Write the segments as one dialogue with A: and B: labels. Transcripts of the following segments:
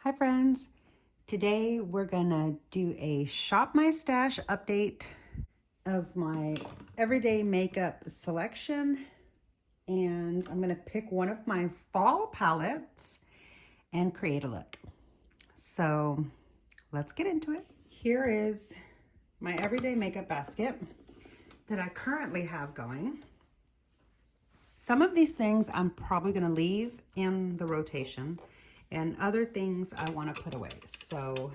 A: Hi friends, today we're gonna do a Shop My Stash update of my everyday makeup selection, and I'm gonna pick one of my fall palettes and create a look. So let's get into it. Here is my everyday makeup basket that I currently have going. Some of these things I'm probably gonna leave in the rotation, and other things I want to put away. So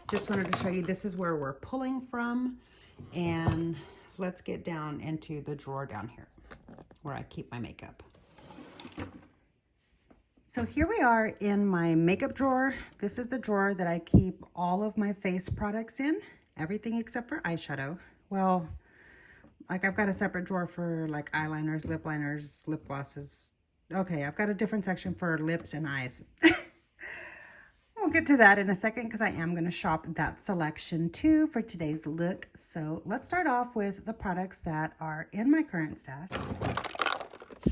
A: just wanted to show you this is where we're pulling from, and let's get down into the drawer down here where I keep my makeup. So here we are in my makeup drawer. This is the drawer that I keep all of my face products in, everything except for eyeshadow. Well, like I've got a separate drawer for like eyeliners, lip liners, lip glosses. Okay, I've got a different section for lips and eyes. We'll get to that in a second because I am going to shop that selection too for today's look. So let's start off with the products that are in my current stash.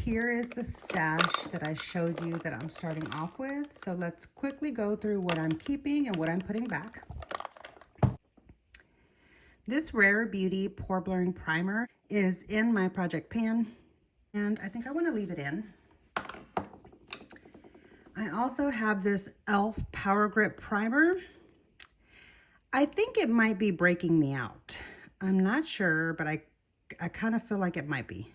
A: Here is the stash that I showed you that I'm starting off with. So let's quickly go through what I'm keeping and what I'm putting back. This Rare Beauty Pore Blurring Primer is in my project pan, and I think I want to leave it in. I also have this e.l.f. Power Grip Primer. I think it might be breaking me out. I'm not sure, but I kind of feel like it might be.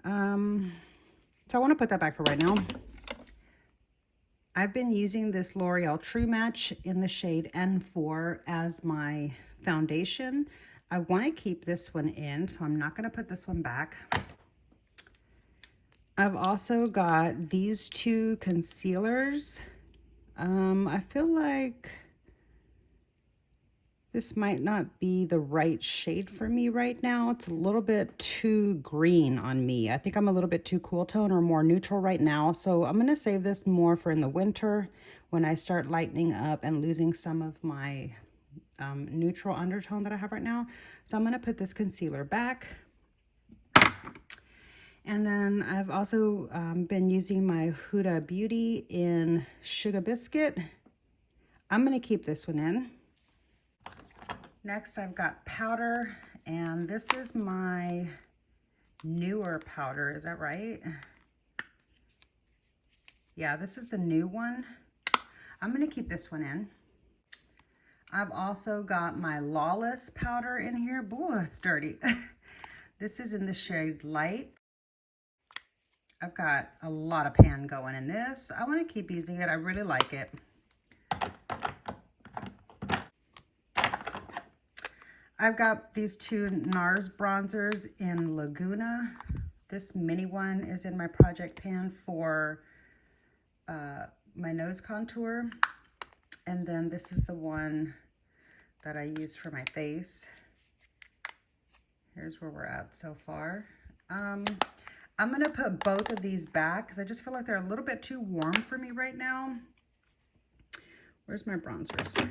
A: So I want to put that back for right now. I've been using this L'Oreal True Match in the shade N4 as my foundation. I want to keep this one in, so I'm not going to put this one back. I've also got these two concealers. I feel like this might not be the right shade for me right now. It's a little bit too green on me. I think I'm a little bit too cool tone or more neutral right now. So I'm going to save this more for in the winter when I start lightening up and losing some of my neutral undertone that I have right now. So I'm going to put this concealer back. And then I've also been using my Huda Beauty in Sugar Biscuit. I'm going to keep this one in. Next, I've got powder, and this is my newer powder. Is that right? Yeah, this is the new one. I'm going to keep this one in. I've also got my Lawless powder in here. Ooh, it's dirty. This is in the shade Light. I've got a lot of pan going in this. I want to keep using it. I really like it. I've got these two NARS bronzers in Laguna. This mini one is in my project pan for my nose contour. And then this is the one that I use for my face. Here's where we're at so far. I'm going to put both of these back because I just feel like they're a little bit too warm for me right now. Where's my bronzers?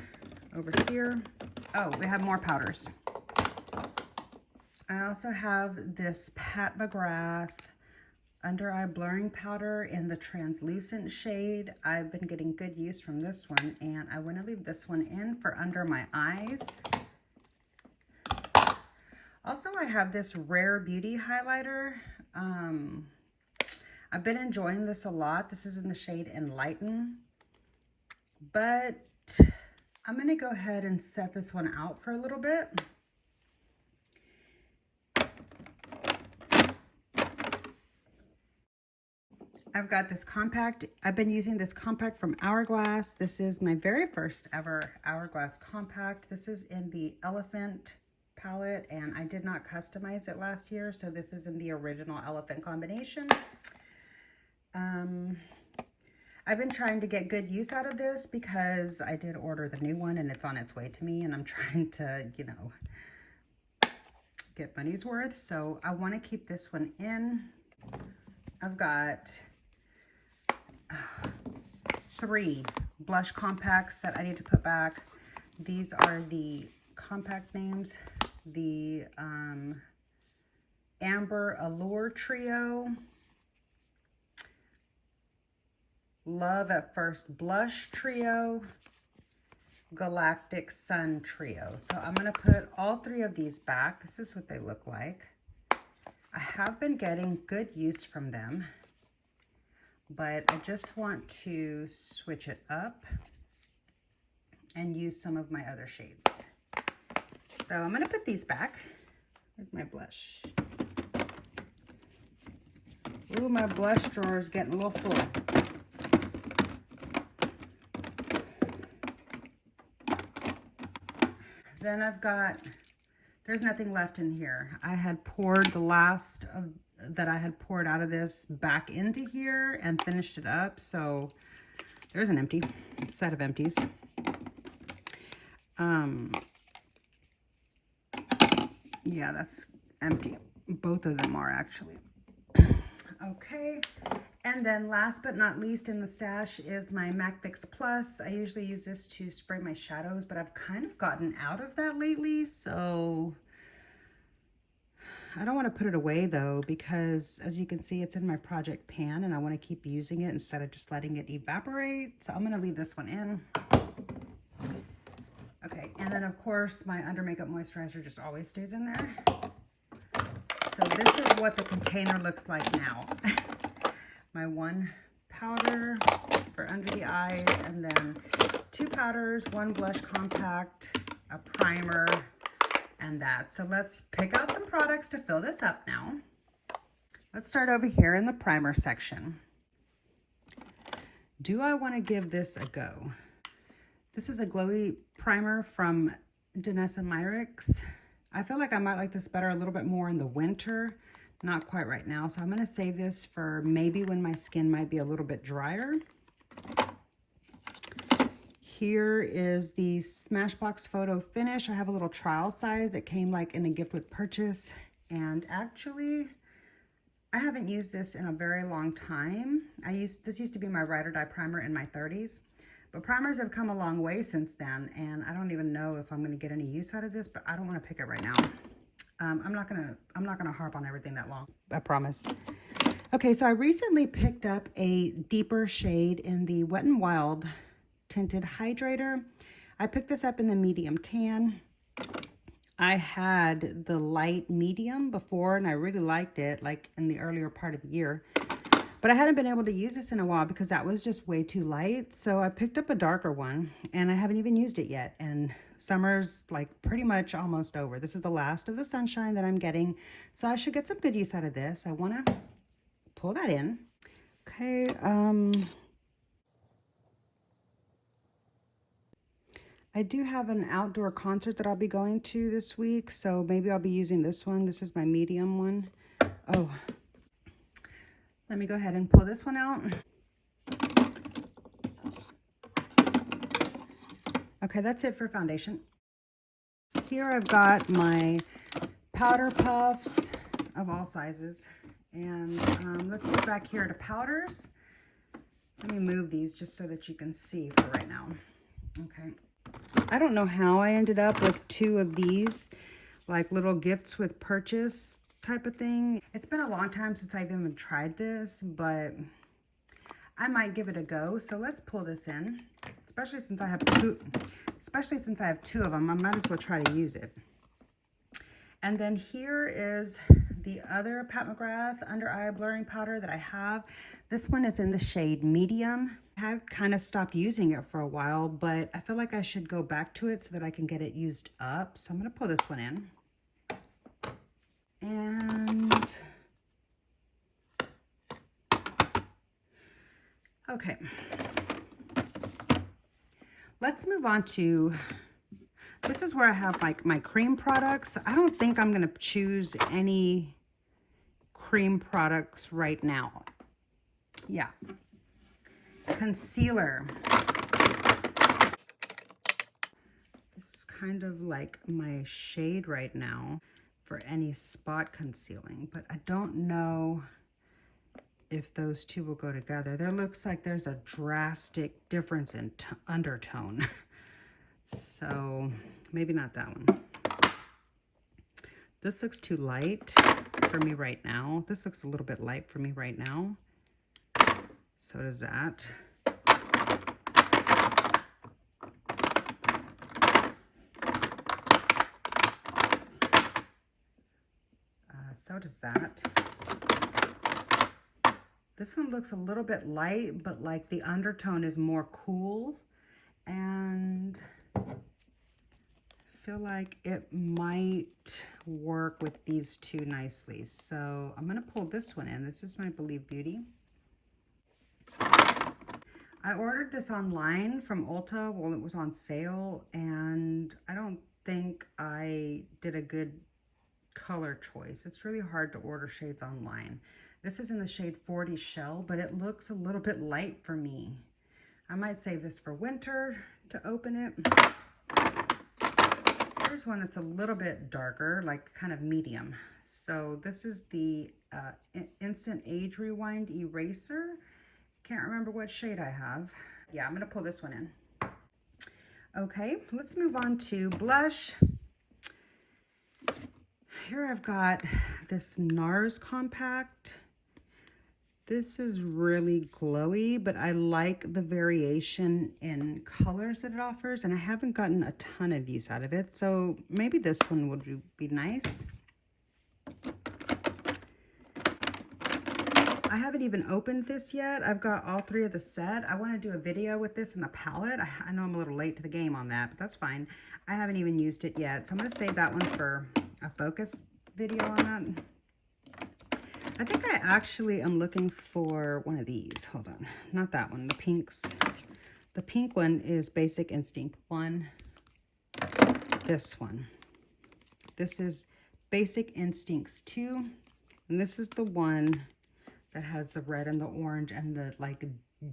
A: Over here. Oh, we have more powders. I also have this Pat McGrath Under Eye Blurring Powder in the translucent shade. I've been getting good use from this one, and I want to leave this one in for under my eyes. Also, I have this Rare Beauty highlighter. I've been enjoying this a lot. This is in the shade Enlighten, but I'm going to go ahead and set this one out for a little bit. I've got this compact. I've been using this compact from Hourglass. This is my very first ever Hourglass compact. This is in the Elephant palette, and I did not customize it last year, so this is in the original Elephant combination. I've been trying to get good use out of this because I did order the new one and it's on its way to me, and I'm trying to, you know, get money's worth. So I want to keep this one in. I've got 3 blush compacts that I need to put back. These are the compact names. The Amber Allure Trio, Love at First Blush Trio, Galactic Sun Trio. So I'm going to put all 3 of these back. This is what they look like. I have been getting good use from them, but I just want to switch it up and use some of my other shades. So I'm going to put these back. Where's my blush? Ooh, my blush drawer is getting a little full. Then I've got, there's nothing left in here. I had poured the last of that I had poured out of this back into here and finished it up. So there's an empty set of empties. Yeah, that's empty. Both of them are actually. Okay. And then last but not least in the stash is my MAC Fix Plus. I usually use this to spray my shadows, but I've kind of gotten out of that lately. So I don't want to put it away though, because as you can see, it's in my project pan and I want to keep using it instead of just letting it evaporate. So I'm going to leave this one in. Okay. And then of course my under makeup moisturizer just always stays in there. So this is what the container looks like now. My 1 powder for under the eyes, and then 2 powders, 1 blush compact, a primer, and that. So let's pick out some products to fill this up now. Let's start over here in the primer section. Do I want to give this a go? This is a glowy primer from Danessa Myricks. I feel like I might like this better a little bit more in the winter. Not quite right now, so I'm going to save this for maybe when my skin might be a little bit drier. Here is the Smashbox Photo Finish. I have a little trial size. It came like in a gift with purchase, and actually I haven't used this in a very long time. This used to be my Ride or Die primer in my 30s, but primers have come a long way since then, and I don't even know if I'm going to get any use out of this, but I don't want to pick it right now. I'm not gonna harp on everything that long, I promise. Okay, so I recently picked up a deeper shade in the Wet n Wild Tinted Hydrator. I picked this up in the medium tan. I had the light medium before and I really liked it, like in the earlier part of the year. But I hadn't been able to use this in a while because that was just way too light. So I picked up a darker one and I haven't even used it yet. And summer's like pretty much almost over. This is the last of the sunshine that I'm getting. So I should get some good use out of this. I want to pull that in. Okay. I do have an outdoor concert that I'll be going to this week. So maybe I'll be using this one. This is my medium one. Oh, let me go ahead and pull this one out. Okay, that's it for foundation. Here I've got my powder puffs of all sizes. And let's go back here to powders. Let me move these just so that you can see for right now. Okay. I don't know how I ended up with 2 of these, like little gifts with purchase type of thing. It's been a long time since I've even tried this, but I might give it a go. So let's pull this in, especially since I have 2 of them. I might as well try to use it. And then here is the other Pat McGrath under eye blurring powder that I have. This one is in the shade medium. I have kind of stopped using it for a while, but I feel like I should go back to it so that I can get it used up. So I'm going to pull this one in. And okay, let's move on to, this is where I have like my cream products. I don't think I'm going to choose any cream products right now. Yeah. Concealer. This is kind of like my shade right now for any spot concealing, but I don't know if those two will go together. There looks like there's a drastic difference in undertone. So maybe not that one. This looks too light for me right now. This looks a little bit light for me right now. So does that. so does that. This one looks a little bit light, but like the undertone is more cool, and I feel like it might work with these two nicely. So I'm gonna pull this one in. This is my Believe Beauty. I ordered this online from Ulta while it was on sale, and I don't think I did a good color choice. It's really hard to order shades online. This is in the shade 40 Shell, but it looks a little bit light for me. I might save this for winter to open it. Here's one that's a little bit darker, like kind of medium. So this is the Instant Age Rewind Eraser. Can't remember what shade I have. Yeah, I'm gonna pull this one in. Okay, let's move on to blush. Here I've got this NARS Compact. This is really glowy, but I like the variation in colors that it offers, and I haven't gotten a ton of use out of it, so maybe this one would be nice. I haven't even opened this yet. I've got all three of the set. I want to do a video with this in the palette. I know I'm a little late to the game on that, but that's fine. I haven't even used it yet, so I'm going to save that one for a focus video on that. I think I actually am looking for one of these. Hold on. Not that one. The pinks. The pink one is Basic Instinct 1. This one. This is Basic Instincts 2. And this is the one that has the red and the orange and the like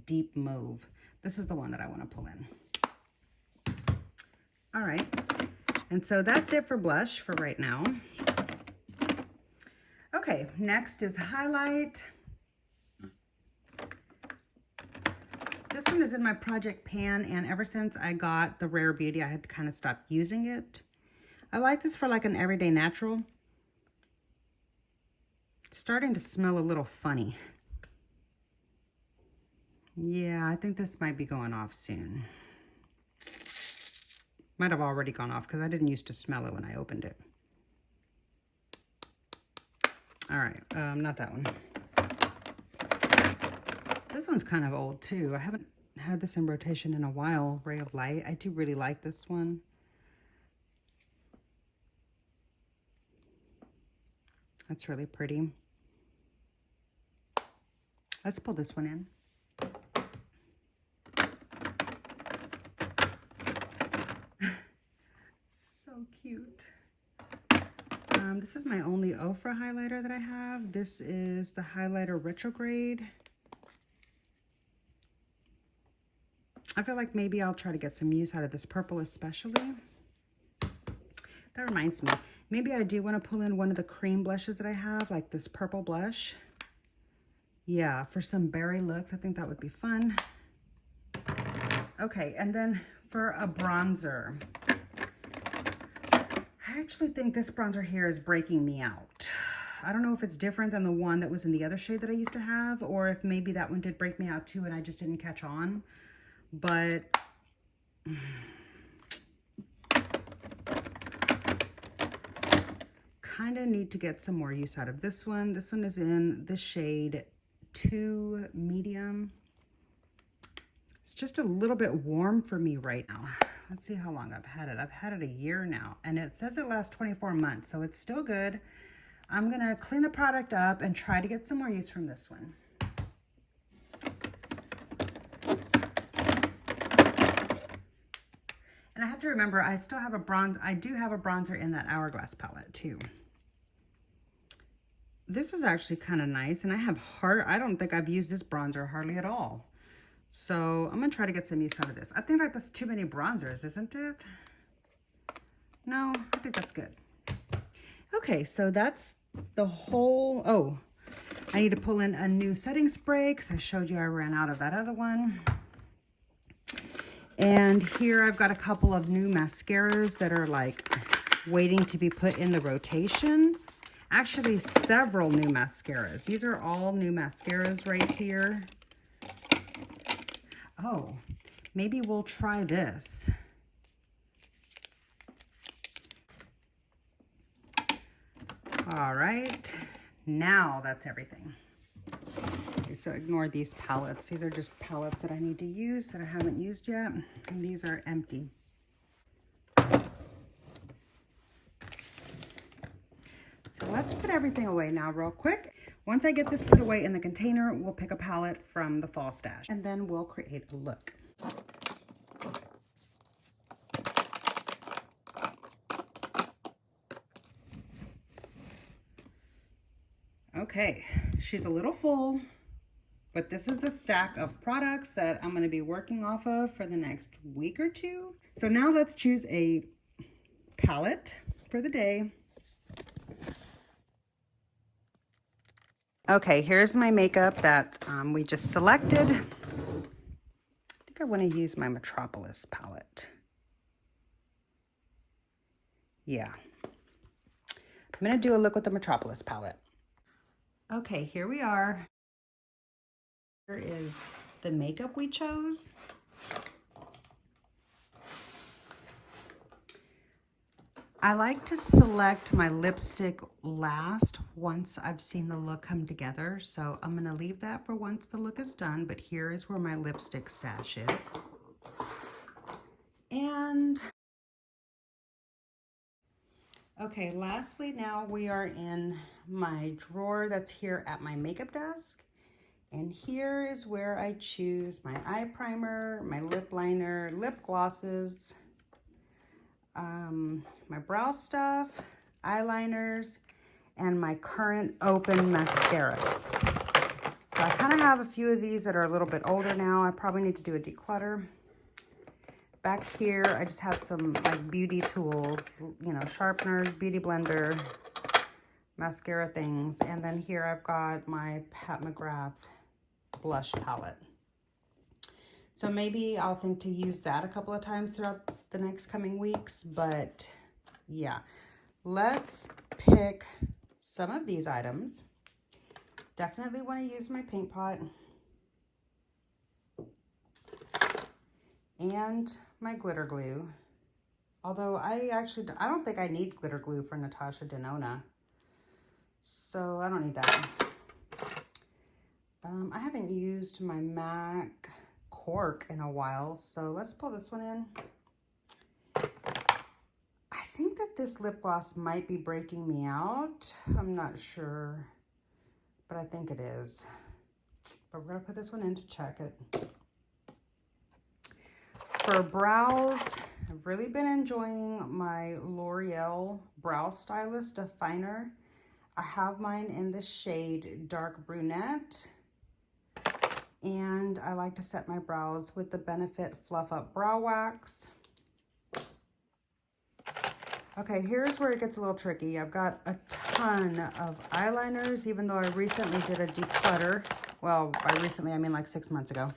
A: deep mauve. This is the one that I want to pull in. All right. And so that's it for blush for right now. Okay, next is highlight. This one is in my project pan, and ever since I got the Rare Beauty, I had kind of stopped using it. I like this for like an everyday natural. It's starting to smell a little funny. Yeah, I think this might be going off soon. Might have already gone off because I didn't used to smell it when I opened it. All right, not that one. This one's kind of old too. I haven't had this in rotation in a while, Ray of Light. I do really like this one. That's really pretty. Let's pull this one in. So cute. This is my only Ofra highlighter that I have. This is the highlighter Retrograde. I feel like maybe I'll try to get some use out of this purple especially. That reminds me, maybe I do want to pull in one of the cream blushes that I have, like this purple blush. Yeah, for some berry looks, I think that would be fun. Okay, and then for a bronzer. I actually think this bronzer here is breaking me out. I don't know if it's different than the one that was in the other shade that I used to have, or if maybe that one did break me out too and I just didn't catch on. But kind of need to get some more use out of this one. This one is in the shade 2 Medium. It's just a little bit warm for me right now. Let's see how long I've had it. I've had it a year now, and it says it lasts 24 months, so it's still good. I'm gonna clean the product up and try to get some more use from this one. And I have to remember, I still have a I do have a bronzer in that Hourglass palette too. This is actually kind of nice, and I don't think I've used this bronzer hardly at all. So I'm gonna try to get some use out of this. I think like that's too many bronzers, isn't it? No, I think that's good. Okay, so that's the whole, oh, I need to pull in a new setting spray because I showed you I ran out of that other one. And here I've got a couple of new mascaras that are like waiting to be put in the rotation. Actually, several new mascaras. These are all new mascaras right here. Oh, maybe we'll try this. All right, now that's everything. Okay, so ignore these palettes. These are just palettes that I need to use that I haven't used yet. And these are empty. So let's put everything away now real quick. Once I get this put away in the container, we'll pick a palette from the fall stash and then we'll create a look. Okay, she's a little full, but this is the stack of products that I'm going to be working off of for the next week or two. So now let's choose a palette for the day. Okay, here's my makeup that we just selected. I think I want to use my Metropolis palette. Yeah. I'm going to do a look with the Metropolis palette. Okay, here we are. Here is the makeup we chose. I like to select my lipstick last once I've seen the look come together. So I'm going to leave that for once the look is done, but here is where my lipstick stash is. And okay, lastly, now we are in my drawer that's here at my makeup desk. And here is where I choose my eye primer, my lip liner, lip glosses, my brow stuff, eyeliners, and my current open mascaras. So I kind of have a few of these that are a little bit older now. I probably need to do a declutter. Back here, I just have some like beauty tools, you know, sharpeners, beauty blender, mascara things. And then here I've got my Pat McGrath blush palette. So maybe I'll think to use that a couple of times throughout the next coming weeks, but yeah. Let's pick some of these items. Definitely want to use my paint pot and my glitter glue. Although I don't think I need glitter glue for Natasha Denona. So I don't need that. I haven't used my MAC cork in a while, so let's pull this one in. I think that this lip gloss might be breaking me out. I'm not sure, but I think it is. But we're gonna put this one in to check it. For brows, I've really been enjoying my L'Oreal Brow Stylist Definer. I have mine in the shade Dark Brunette. And I like to set my brows with the Benefit Fluff Up Brow Wax. Okay, here's where it gets a little tricky. I've got a ton of eyeliners, even though I recently did a declutter. Well, by recently, I mean like 6 months ago.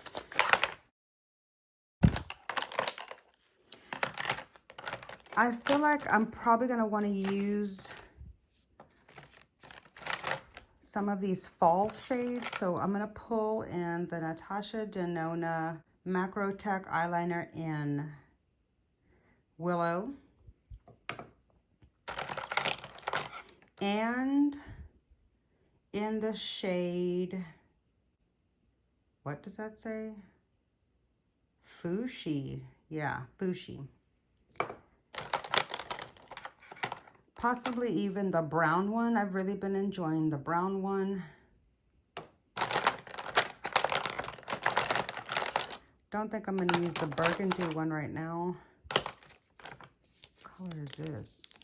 A: I feel like I'm probably gonna wanna use some of these fall shades. So I'm gonna pull in the Natasha Denona Macro Tech eyeliner in Willow. And in the shade, what does that say? Fuchsia. Yeah, Fuchsia. Possibly even the brown one. I've really been enjoying the brown one. Don't think I'm gonna use the burgundy one right now. What color is this?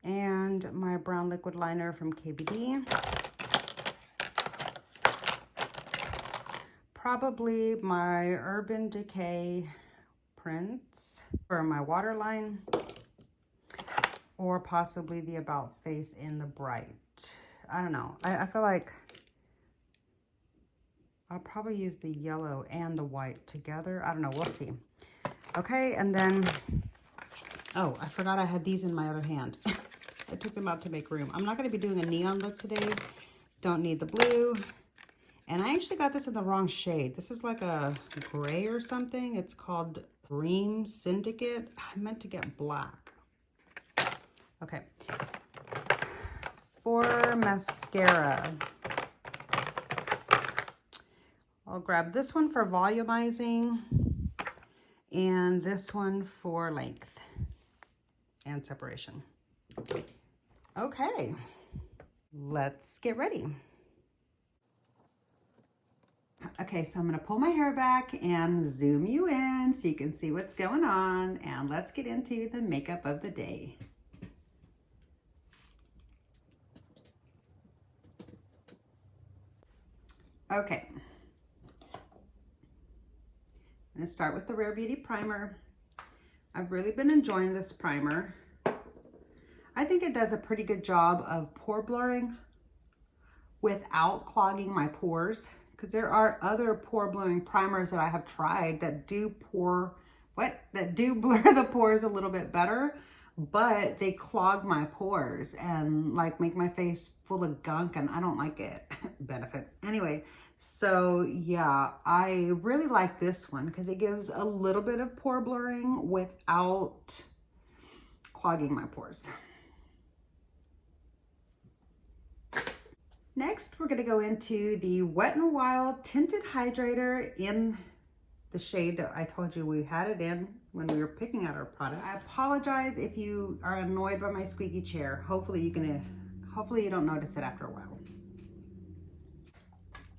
A: And my brown liquid liner from KBD. Probably my Urban Decay prints for my waterline, or possibly the About Face in the Bright. I don't know. I feel like I'll probably use the yellow and the white together. I don't know. We'll see. Okay, and then, oh, I forgot I had these in my other hand. I took them out to make room. I'm not going to be doing a neon look today. Don't need the blue. And I actually got this in the wrong shade. This is like a gray or something. It's called Dream Syndicate. I meant to get black. Okay. For mascara, I'll grab this one for volumizing and this one for length and separation. Okay, let's get ready. Okay, so I'm gonna pull my hair back and zoom you in so you can see what's going on, and let's get into the makeup of the day. Okay, I'm gonna start with the Rare Beauty primer. I've really been enjoying this primer. I think it does a pretty good job of pore blurring without clogging my pores, because there are other pore blurring primers that I have tried that do blur the pores a little bit better, but they clog my pores and like make my face full of gunk, and I don't like it. Benefit. Anyway, so yeah, I really like this one because it gives a little bit of pore blurring without clogging my pores. Next, we're going to go into the Wet n Wild Tinted Hydrator in the shade that I told you we had it in when we were picking out our product. I apologize if you are annoyed by my squeaky chair. Hopefully you don't notice it after a while.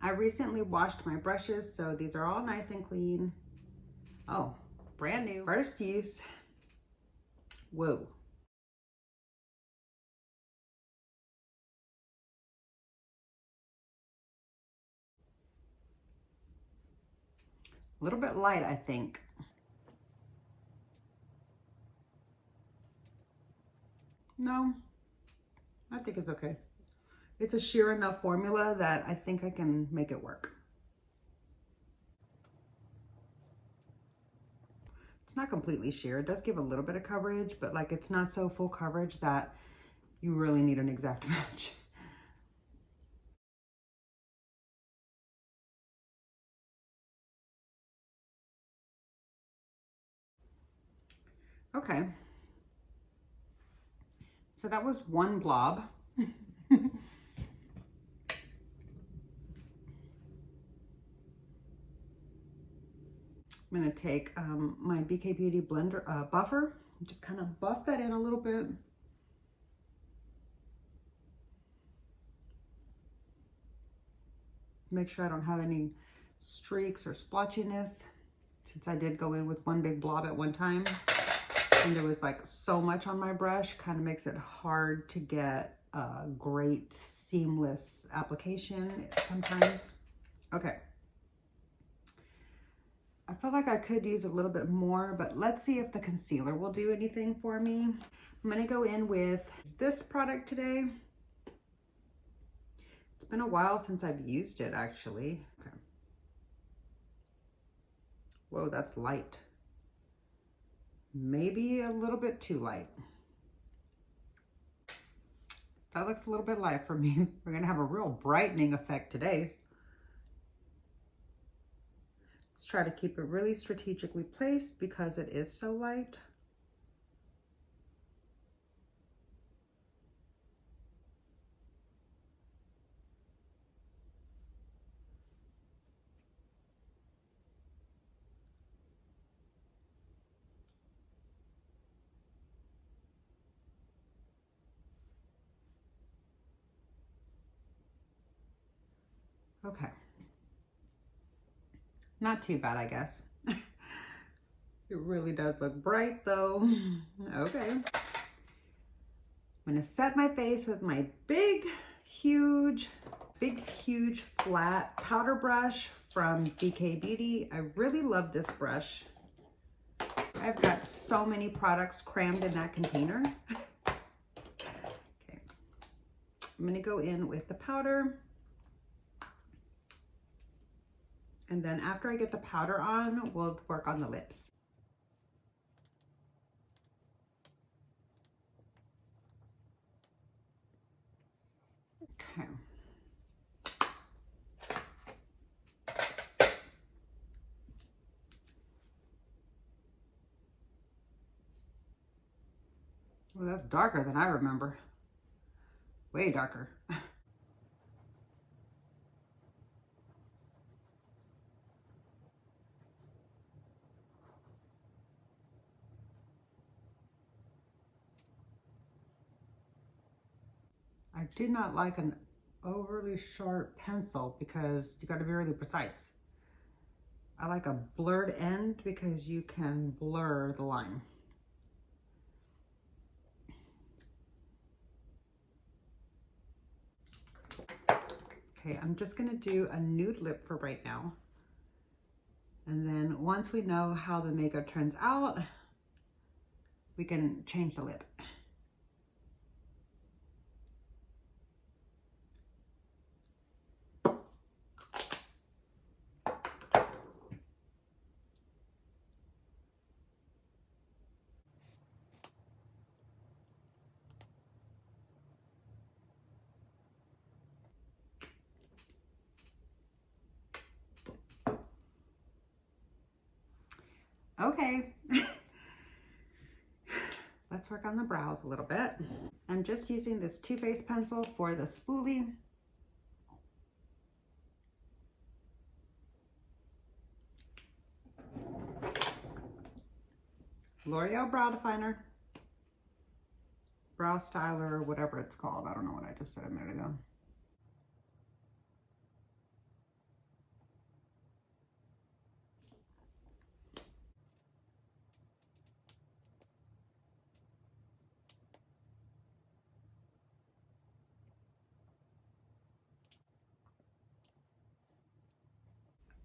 A: I recently washed my brushes, so these are all nice and clean. Oh, brand new, first use. Whoa. A little bit light, I think. No, I think it's okay. It's a sheer enough formula that I think I can make it work. It's not completely sheer. It does give a little bit of coverage, but like it's not so full coverage that you really need an exact match. Okay. So that was one blob. I'm gonna take my BK Beauty blender buffer and just kind of buff that in a little bit. Make sure I don't have any streaks or splotchiness, since I did go in with one big blob at one time and there was like so much on my brush, kind of makes it hard to get a great seamless application sometimes. Okay. I feel like I could use a little bit more, but let's see if the concealer will do anything for me. I'm gonna go in with this product today. It's been a while since I've used it, actually. Okay. Whoa, that's light. Maybe a little bit too light. That looks a little bit light for me. We're gonna have a real brightening effect today. Let's try to keep it really strategically placed because it is so light. Okay. Not too bad, I guess. It really does look bright though. Okay. I'm gonna set my face with my big, huge flat powder brush from BK Beauty. I really love this brush. I've got so many products crammed in that container. Okay. I'm gonna go in with the powder. And then after I get the powder on, we'll work on the lips. Okay. Oh, that's darker than I remember. Way darker. I did not like an overly sharp pencil because you got to be really precise. I like a blurred end because you can blur the line. Okay, I'm just gonna do a nude lip for right now. And then once we know how the makeup turns out, we can change the lip. Okay, let's work on the brows a little bit. I'm just using this Too Faced pencil for the spoolie. L'Oreal Brow Definer. Brow Styler, whatever it's called. I don't know what I just said a minute ago.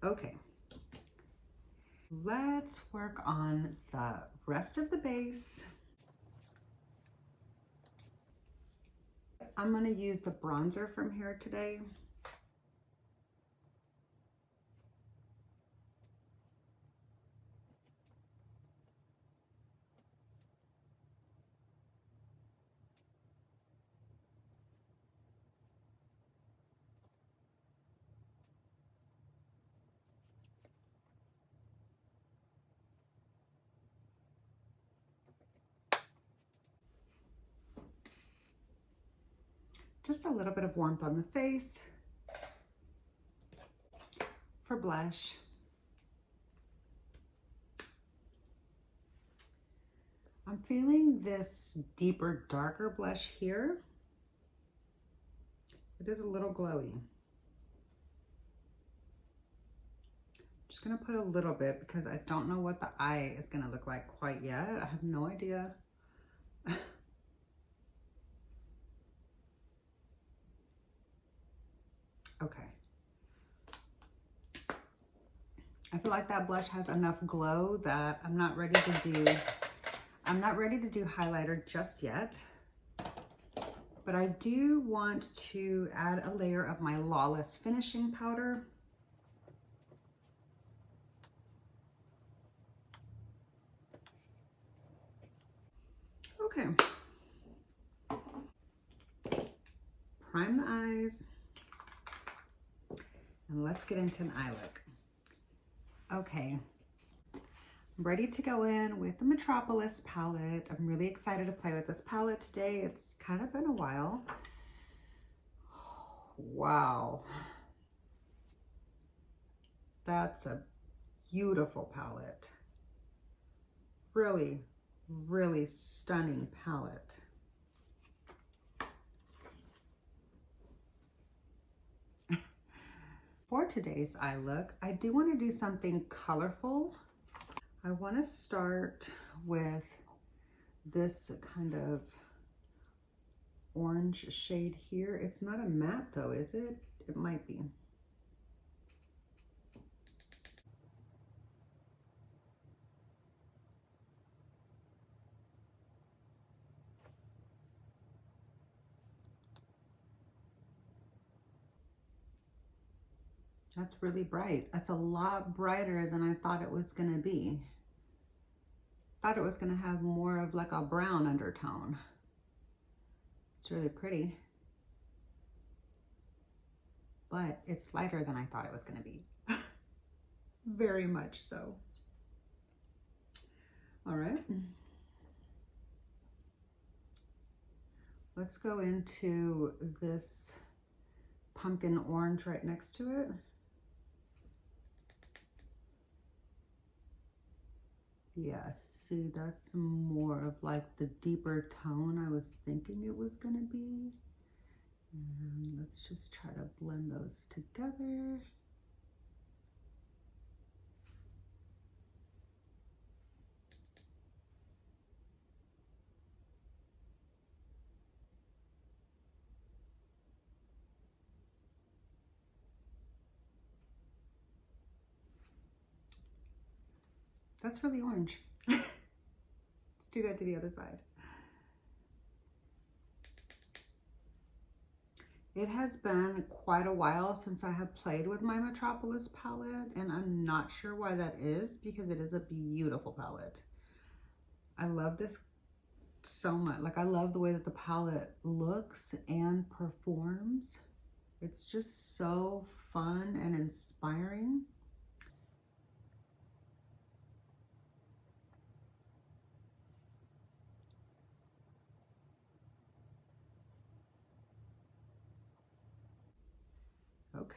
A: Okay, let's work on the rest of the base. I'm gonna use the bronzer from here today. Just a little bit of warmth on the face for blush. I'm feeling this deeper, darker blush here. It is a little glowy. Just gonna put a little bit because I don't know what the eye is gonna look like quite yet. I have no idea. Okay. I feel like that blush has enough glow that I'm not ready to do highlighter just yet. But I do want to add a layer of my Lawless finishing powder. Okay. Prime the eyes. And let's get into an eye look. Okay. I'm ready to go in with the Metropolis palette. I'm really excited to play with this palette today. It's kind of been a while. Wow. That's a beautiful palette. Really, really stunning palette. For today's eye look, I do want to do something colorful. I want to start with this kind of orange shade here. It's not a matte though, is it? It might be. That's really bright. That's a lot brighter than I thought it was gonna be. Thought it was gonna have more of like a brown undertone. It's really pretty, but it's lighter than I thought it was gonna be. Very much so. All right. Let's go into this pumpkin orange right next to it. Yes, see, that's more of like the deeper tone I was thinking it was gonna be. And let's just try to blend those together. That's really orange. Let's do that to the other side. It has been quite a while since I have played with my Metropolis palette, and I'm not sure why that is, because it is a beautiful palette. I love this so much. Like, I love the way that the palette looks and performs. It's just so fun and inspiring.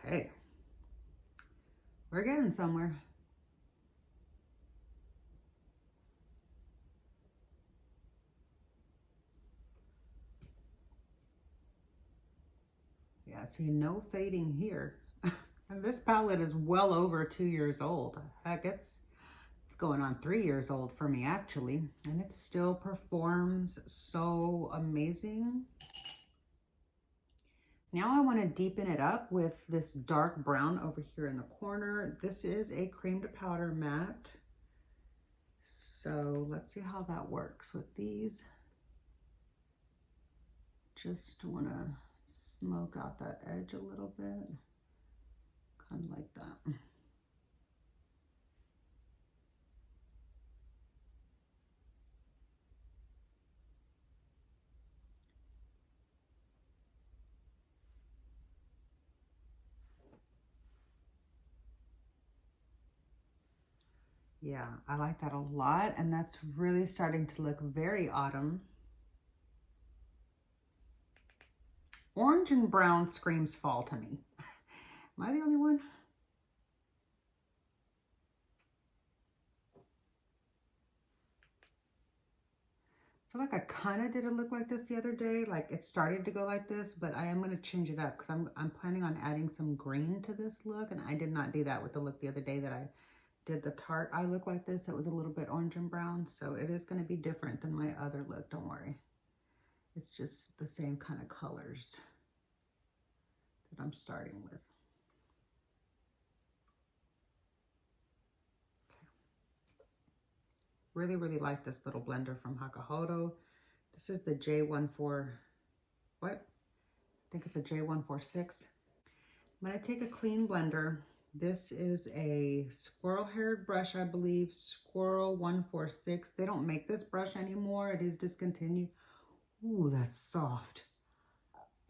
A: Okay, we're getting somewhere. Yeah, see, no fading here. And this palette is well over 2 years old. Heck, it's going on 3 years old for me, actually, and it still performs so amazing. Now I want to deepen it up with this dark brown over here in the corner. This is a cream to powder matte. So let's see how that works with these. Just want to smoke out that edge a little bit, kind of like that. Yeah, I like that a lot, and that's really starting to look very autumn. Orange and brown screams fall to me. Am I the only one? I feel like I kind of did a look like this the other day. Like, it started to go like this, but I am going to change it up because I'm planning on adding some green to this look, and I did not do that with the look the other day that I did the Tarte eye look like this. It was a little bit orange and brown, so it is going to be different than my other look. Don't worry. It's just the same kind of colors that I'm starting with. Really, really like this little blender from Hakuhodo. This is the J14, what? I think it's a J146. I'm going to take a clean blender. This is a squirrel-haired brush, I believe, Squirrel 146. They don't make this brush anymore. It is discontinued. Ooh, that's soft.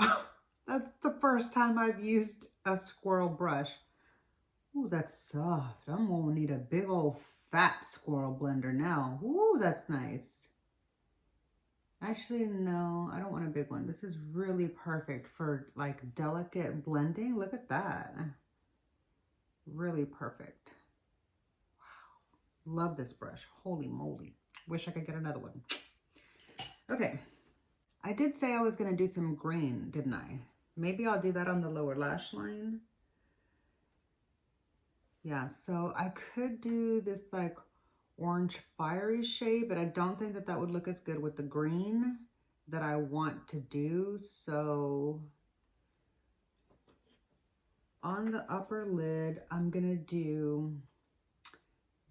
A: That's the first time I've used a squirrel brush. Ooh, that's soft. I'm gonna need a big old fat squirrel blender now. Ooh, that's nice. Actually, no, I don't want a big one. This is really perfect for like delicate blending. Look at that. Really perfect. Wow. Love this brush. Holy moly. Wish I could get another one. Okay. I did say I was going to do some green, didn't I? Maybe I'll do that on the lower lash line. Yeah, so I could do this like orange fiery shade, but I don't think that that would look as good with the green that I want to do. So on the upper lid, I'm gonna do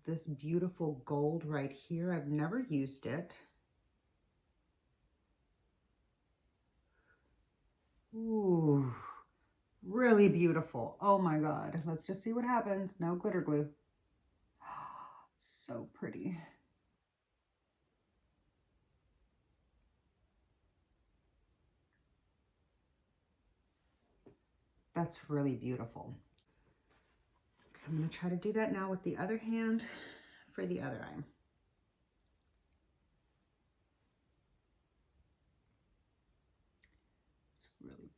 A: this beautiful gold right here. I've never used it. Ooh, really beautiful. Oh my God. Let's just see what happens. No glitter glue. So pretty. That's really beautiful. Okay, I'm gonna try to do that now with the other hand for the other eye.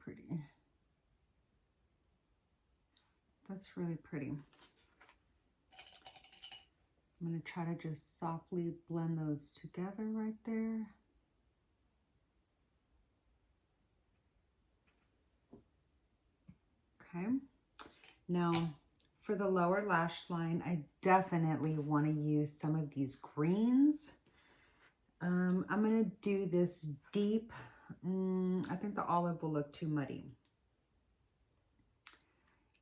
A: pretty. That's really pretty. I'm going to try to just softly blend those together right there. Okay. Now, for the lower lash line, I definitely want to use some of these greens. I'm going to do this deep. I think the olive will look too muddy.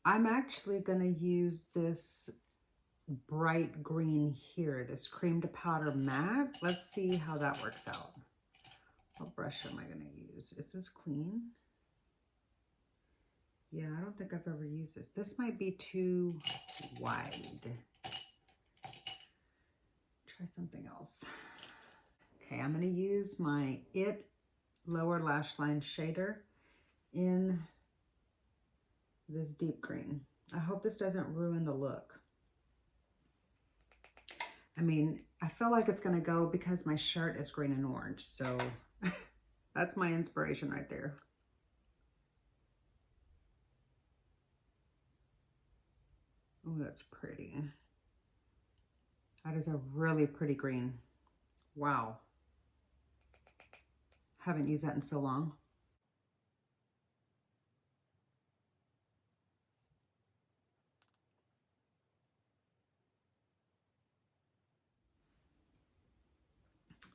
A: I'm actually going to use this bright green here, this cream to powder matte. Let's see how that works out. What brush am I going to use? Is this clean? Yeah, I don't think I've ever used this. This might be too wide. Try something else. Okay, I'm going to use my IT lower lash line shader in this deep green. I hope this doesn't ruin the look. I mean, I feel like it's going to go because my shirt is green and orange. So that's my inspiration right there. Oh, that's pretty. That is a really pretty green. Wow. Haven't used that in so long.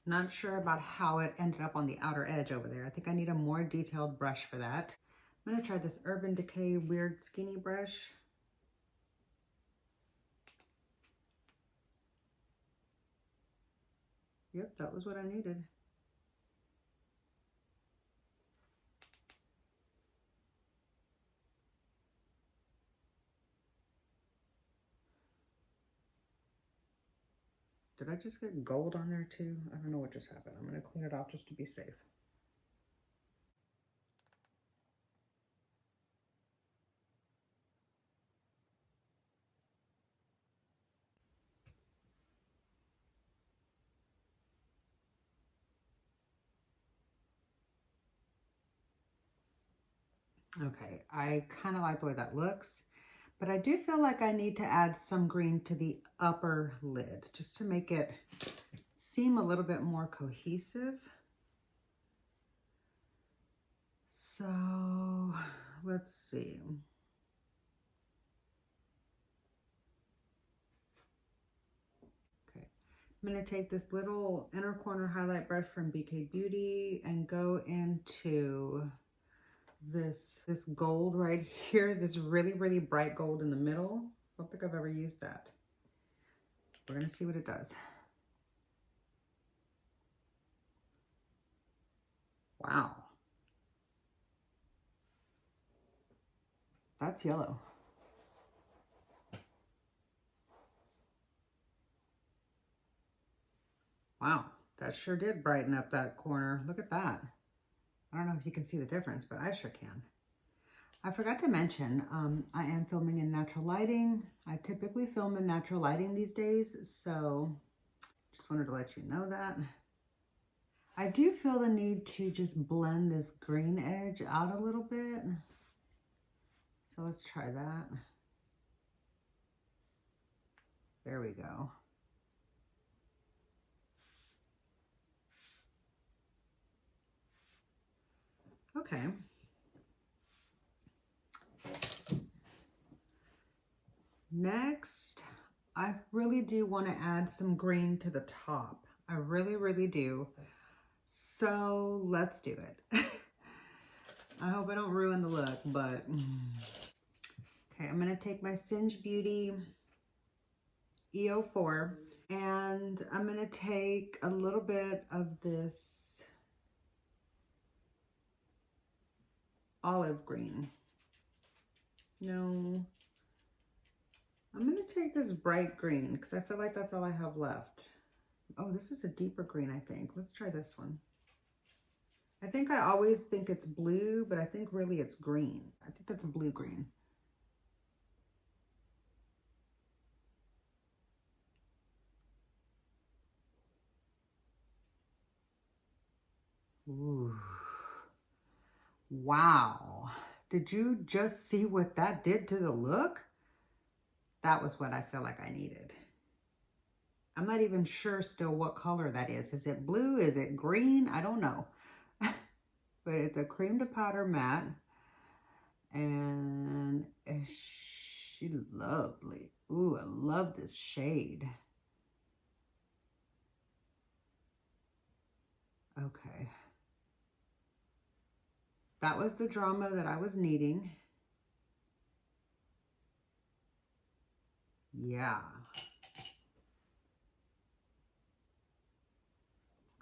A: Not sure about how it ended up on the outer edge over there. I think I need a more detailed brush for that. I'm going to try this Urban Decay Weird Skinny brush. Yep, that was what I needed. Did I just get gold on there too? I don't know what just happened. I'm going to clean it off just to be safe. Okay, I kind of like the way that looks, but I do feel like I need to add some green to the upper lid just to make it seem a little bit more cohesive. So let's see. Okay, I'm going to take this little inner corner highlight brush from BK Beauty and go into this gold right here, this really, really bright gold in the middle. I don't think I've ever used that. We're going to see what it does. Wow. That's yellow. Wow, that sure did brighten up that corner. Look at that. I don't know if you can see the difference, but I sure can. I forgot to mention, I am filming in natural lighting. I typically film in natural lighting these days, so just wanted to let you know that. I do feel the need to just blend this green edge out a little bit. So let's try that. There we go. Okay. Next, I really do want to add some green to the top. I really, really do. So let's do it. I hope I don't ruin the look, but okay, I'm going to take my Singe Beauty EO4 and I'm going to take a little bit of this olive green. No, I'm going to take this bright green because I feel like that's all I have left. Oh, this is a deeper green, I think. Let's try this one. I think I always think it's blue, but I think really it's green. I think that's a blue-green. Ooh. Wow. Did you just see what that did to the look? That was what I feel like I needed. I'm not even sure still what color that is. Is it blue? Is it green? I don't know. But it's a cream to powder matte. And she's lovely. Ooh, I love this shade. Okay. That was the drama that I was needing. Yeah.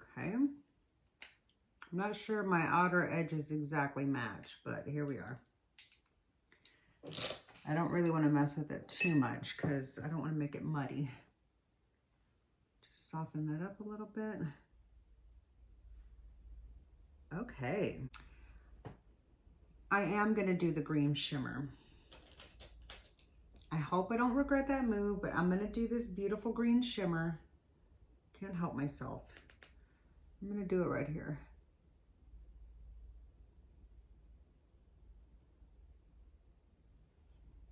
A: Okay. I'm not sure my outer edges exactly match, but here we are. I don't really want to mess with it too much because I don't want to make it muddy. Just soften that up a little bit. Okay. I am going to do the green shimmer. I hope I don't regret that move, but I'm going to do this beautiful green shimmer. Can't help myself. I'm going to do it right here.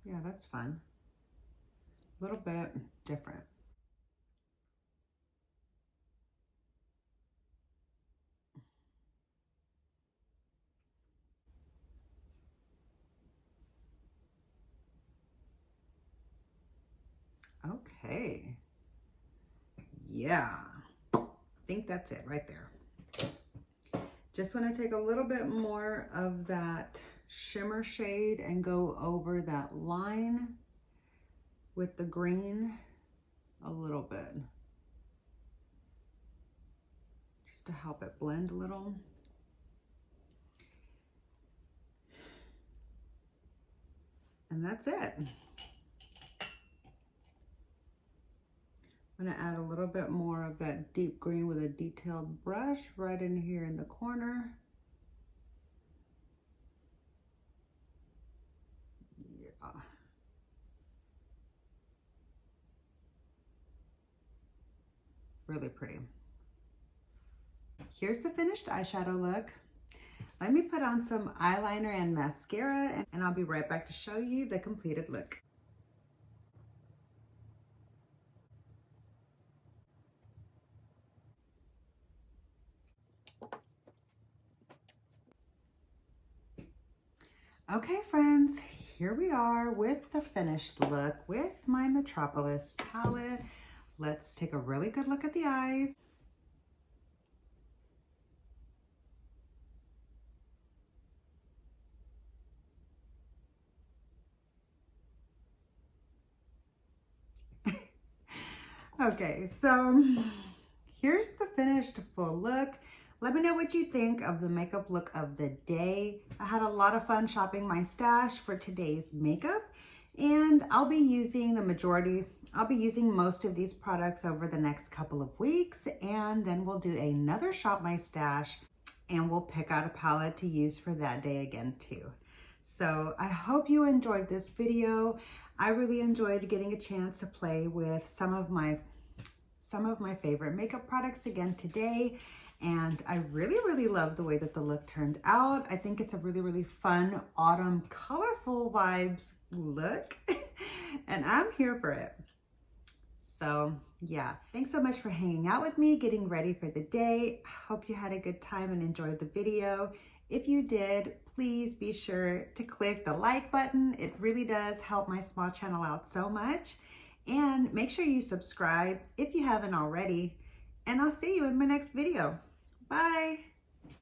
A: Yeah, that's fun. A little bit different. Okay. Yeah. I think that's it right there. Just want to take a little bit more of that shimmer shade and go over that line with the green a little bit. Just to help it blend a little. And that's it. I'm gonna add a little bit more of that deep green with a detailed brush right in here in the corner. Yeah. Really pretty. Here's the finished eyeshadow look. Let me put on some eyeliner and mascara and I'll be right back to show you the completed look. Okay friends, here we are with the finished look with my Metropolis palette. Let's take a really good look at the eyes. Okay, so here's the finished full look. Let me know what you think of the makeup look of the day. I had a lot of fun shopping my stash for today's makeup, and I'll be using most of these products over the next couple of weeks, and then we'll do another shop my stash and we'll pick out a palette to use for that day again too. So I hope you enjoyed this video. I really enjoyed getting a chance to play with some of my favorite makeup products again today. And I really love the way that the look turned out. I think it's a really fun autumn colorful vibes look and I'm here for it. So yeah, thanks so much for hanging out with me, getting ready for the day. I hope you had a good time and enjoyed the video. If you did, please be sure to click the like button. It really does help my small channel out so much. And make sure you subscribe if you haven't already. And I'll see you in my next video. Bye.